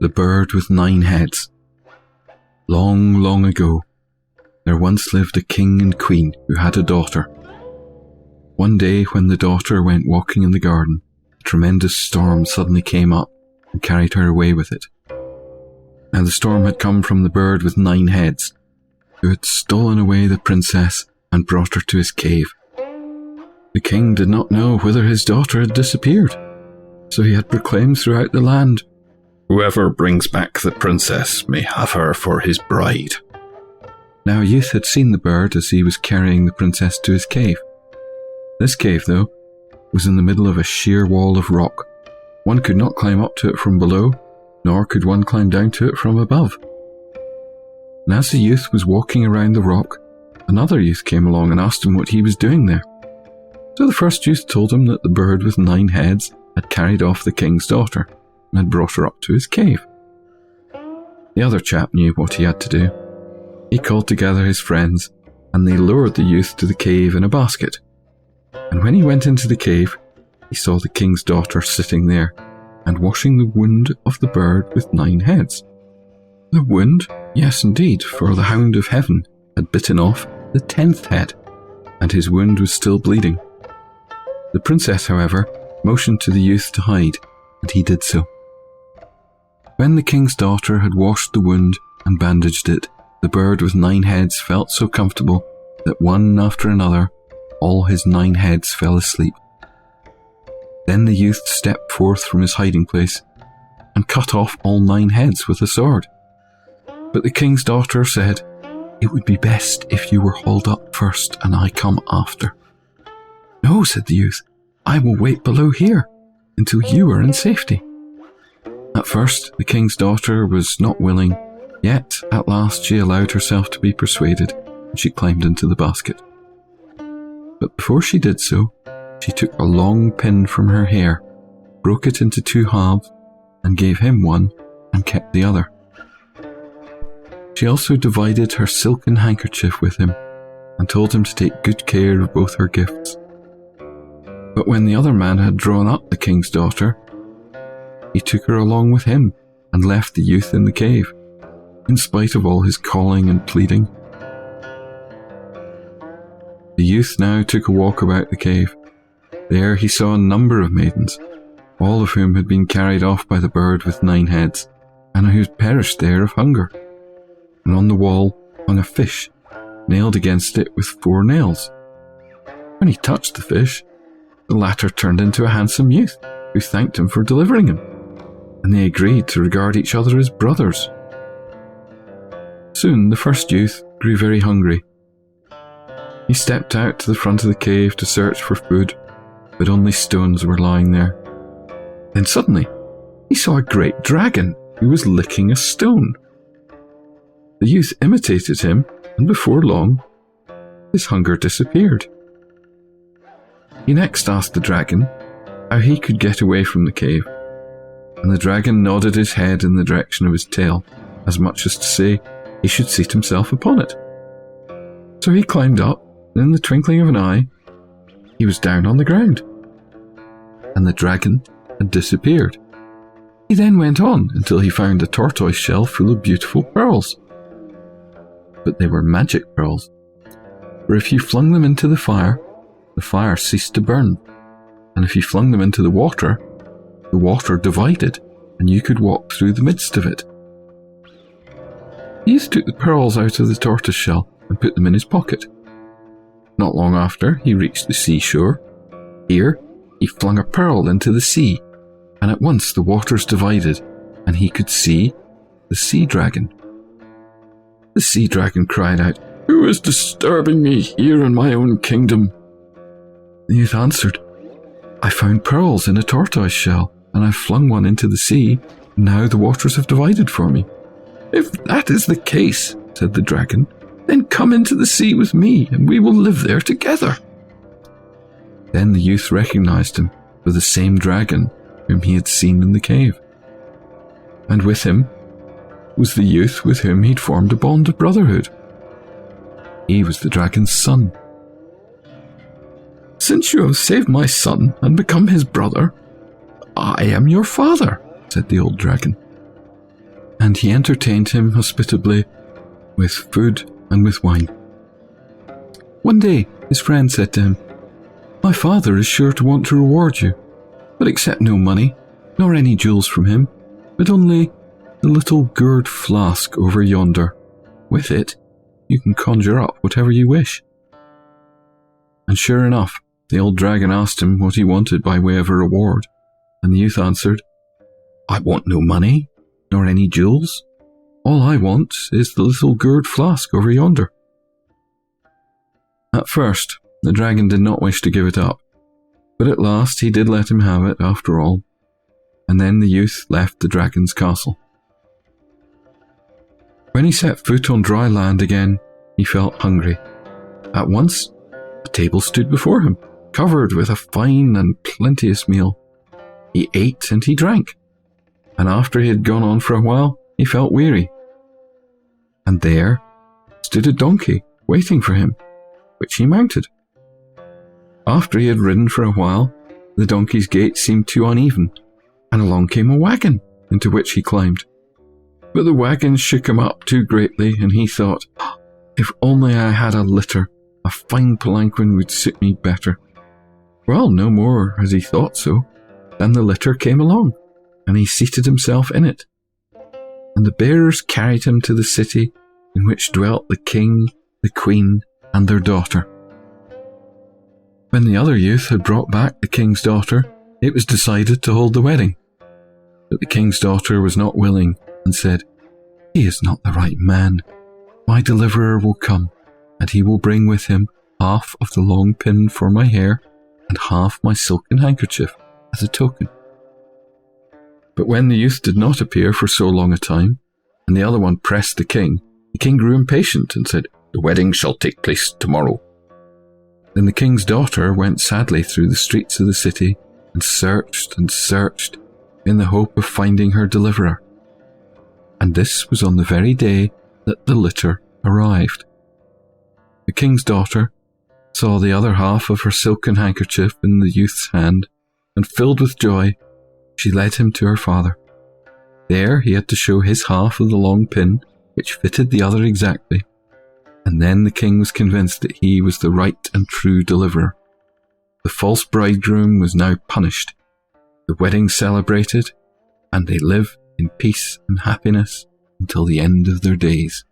The Bird with 9 Heads. Long, long ago, there once lived a king and queen who had a daughter. One day when the daughter went walking in the garden, a tremendous storm suddenly came up and carried her away with it. Now the storm had come from the bird with 9 heads, who had stolen away the princess and brought her to his cave. The king did not know whither his daughter had disappeared, so he had proclaimed throughout the land, "Whoever brings back the princess may have her for his bride." Now a youth had seen the bird as he was carrying the princess to his cave. This cave, though, was in the middle of a sheer wall of rock. One could not climb up to it from below, nor could one climb down to it from above. And as the youth was walking around the rock, another youth came along and asked him what he was doing there. So the first youth told him that the bird with 9 heads had carried off the king's daughter and had brought her up to his cave. The other chap knew what he had to do. He called together his friends, and they lowered the youth to the cave in a basket. And when he went into the cave, he saw the king's daughter sitting there and washing the wound of the bird with 9 heads. The wound? Yes, indeed, for the hound of heaven had bitten off the 10th head, and his wound was still bleeding. The princess, however, motioned to the youth to hide, and he did so. When the king's daughter had washed the wound and bandaged it, the bird with 9 heads felt so comfortable that one after another, all his 9 heads fell asleep. Then the youth stepped forth from his hiding place and cut off all 9 heads with a sword. But the king's daughter said, "It would be best if you were hauled up first and I come after." "No," said the youth, "I will wait below here until you are in safety." At first, the king's daughter was not willing, yet at last she allowed herself to be persuaded and she climbed into the basket. But before she did so, she took a long pin from her hair, broke it into 2 halves, and gave him one and kept the other. She also divided her silken handkerchief with him and told him to take good care of both her gifts. But when the other man had drawn up the king's daughter, he took her along with him and left the youth in the cave, in spite of all his calling and pleading. The youth now took a walk about the cave. There he saw a number of maidens, all of whom had been carried off by the bird with 9 heads, and who had perished there of hunger. And on the wall hung a fish, nailed against it with 4 nails. When he touched the fish, the latter turned into a handsome youth, who thanked him for delivering him, and they agreed to regard each other as brothers. Soon the first youth grew very hungry. He stepped out to the front of the cave to search for food, but only stones were lying there. Then suddenly, he saw a great dragon who was licking a stone. The youth imitated him, and before long, his hunger disappeared. He next asked the dragon how he could get away from the cave, and the dragon nodded his head in the direction of his tail, as much as to say he should seat himself upon it. So he climbed up, and in the twinkling of an eye, he was down on the ground, and the dragon had disappeared. He then went on until he found a tortoise shell full of beautiful pearls. But they were magic pearls, for if you flung them into the fire ceased to burn, and if you flung them into the water divided, and you could walk through the midst of it. The youth took the pearls out of the tortoise shell and put them in his pocket. Not long after, he reached the seashore. Here, he flung a pearl into the sea, and at once the waters divided, and he could see the sea dragon. The sea dragon cried out, "Who is disturbing me here in my own kingdom?" The youth answered, "I found pearls in a tortoise shell, and I flung one into the sea, and now the waters have divided for me." "If that is the case," said the dragon, "then come into the sea with me, and we will live there together." Then the youth recognized him for the same dragon whom he had seen in the cave. And with him was the youth with whom he'd formed a bond of brotherhood. He was the dragon's son. "Since you have saved my son and become his brother, I am your father," said the old dragon. and he entertained him hospitably with food and with wine. One day his friend said to him, "My father is sure to want to reward you, but accept no money, nor any jewels from him, but only the little gourd flask over yonder. With it, you can conjure up whatever you wish." And sure enough, the old dragon asked him what he wanted by way of a reward, and the youth answered, "I want no money, nor any jewels. All I want is the little gourd flask over yonder." At first, the dragon did not wish to give it up, but at last he did let him have it after all, and then the youth left the dragon's castle. When he set foot on dry land again, he felt hungry. At once, a table stood before him, covered with a fine and plenteous meal. He ate and he drank, and after he had gone on for a while, he felt weary. And there stood a donkey waiting for him, which he mounted. After he had ridden for a while, the donkey's gait seemed too uneven, and along came a wagon, into which he climbed. But the wagon shook him up too greatly, and he thought, "If only I had a litter, a fine palanquin would suit me better." Well, no more as he thought so, than the litter came along, and he seated himself in it. And the bearers carried him to the city in which dwelt the king, the queen, and their daughter. When the other youth had brought back the king's daughter, it was decided to hold the wedding. But the king's daughter was not willing, and said, "He is not the right man. My deliverer will come, and he will bring with him half of the long pin for my hair, and half my silken handkerchief as a token." But when the youth did not appear for so long a time, and the other one pressed the king grew impatient and said, "The wedding shall take place tomorrow." Then the king's daughter went sadly through the streets of the city and searched in the hope of finding her deliverer. And this was on the very day that the litter arrived. The king's daughter saw the other half of her silken handkerchief in the youth's hand, and filled with joy, she led him to her father. There he had to show his half of the long pin, which fitted the other exactly, and then the king was convinced that he was the right and true deliverer. The false bridegroom was now punished, the wedding celebrated, and they live in peace and happiness until the end of their days.